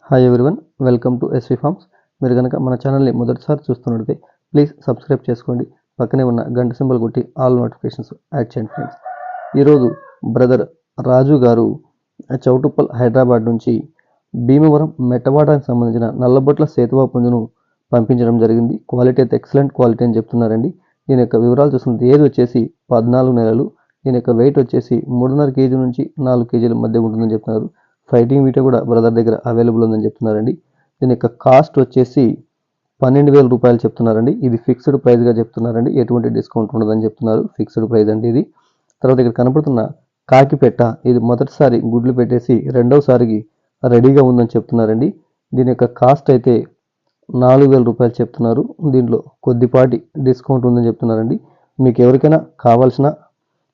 Hi everyone, welcome to SV farms. మీరు కనుక మన ఛానల్ని మొదటిసారి చూస్తున్నట్లయితే ప్లీజ్ సబ్స్క్రైబ్ చేసుకోండి. పక్కనే ఉన్న గంట సింబల్ కొట్టి ఆల్ నోటిఫికేషన్స్ యాడ్ చేయండి ఫ్రెండ్స్. ఈరోజు బ్రదర్ రాజు గారు చౌటుప్పల్ హైదరాబాద్ నుంచి భీమవరం మెట్టవాడానికి సంబంధించిన నల్లబొట్ల సేతువా పుంజును పంపించడం జరిగింది. క్వాలిటీ అయితే ఎక్సలెంట్ క్వాలిటీ అని చెప్తున్నారండి. దీని యొక్క వివరాలు చూస్తుంటే ఏజ్ వచ్చేసి 14 నెలలు. దీని యొక్క వెయిట్ వచ్చేసి 3.5 కేజీ నుంచి 4 కేజీల మధ్య ఉంటుందని చెప్తున్నారు. ఫైటింగ్ వీడియో కూడా బ్రదర్ దగ్గర అవైలబుల్ ఉందని చెప్తున్నారండి. దీని యొక్క కాస్ట్ వచ్చేసి 12,000 రూపాయలు చెప్తున్నారండి. ఇది ఫిక్స్డ్ ప్రైస్గా చెప్తున్నారండి. ఎటువంటి డిస్కౌంట్ ఉండదని చెప్తున్నారు. ఫిక్స్డ్ ప్రైస్ అండి ఇది. తర్వాత ఇక్కడ కనపడుతున్న కాకిపెట్ట, ఇది మొదటిసారి గుడ్లు పెట్టేసి రెండవసారికి రెడీగా ఉందని చెప్తున్నారండి. దీని యొక్క కాస్ట్ అయితే 4,000 రూపాయలు చెప్తున్నారు. దీంట్లో కొద్దిపాటి డిస్కౌంట్ ఉందని చెప్తున్నారండి. మీకు ఎవరికైనా కావాల్సిన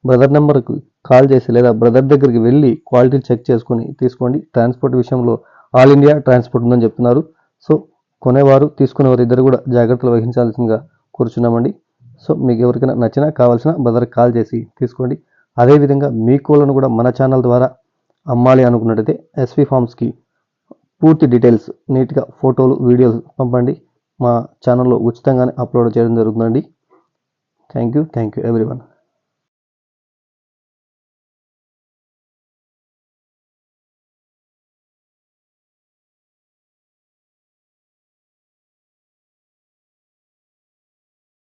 బ్రదర్ నెంబర్కి కాల్ చేసి లేదా బ్రదర్ దగ్గరికి వెళ్ళి క్వాలిటీ చెక్ చేసుకొని తీసుకోండి. ట్రాన్స్పోర్ట్ విషయంలో ఆల్ ఇండియా ట్రాన్స్పోర్ట్ ఉందని చెప్తున్నారు. సో కొనేవారు తీసుకునేవారు ఇద్దరు కూడా జాగ్రత్తలు వహించాల్సిందిగా కూర్చున్నామండి. సో మీకు ఎవరికైనా నచ్చినా కావాల్సిన బ్రదర్కి కాల్ చేసి తీసుకోండి. అదేవిధంగా మీ కోళ్ళను కూడా మన ఛానల్ ద్వారా అమ్మాలి అనుకున్నట్టయితే ఎస్వి ఫార్మ్స్కి పూర్తి డీటెయిల్స్ నీట్గా ఫోటోలు వీడియోలు పంపండి. మా ఛానల్లో ఉచితంగానే అప్లోడ్ చేయడం జరుగుతుందండి. Thank you everyone.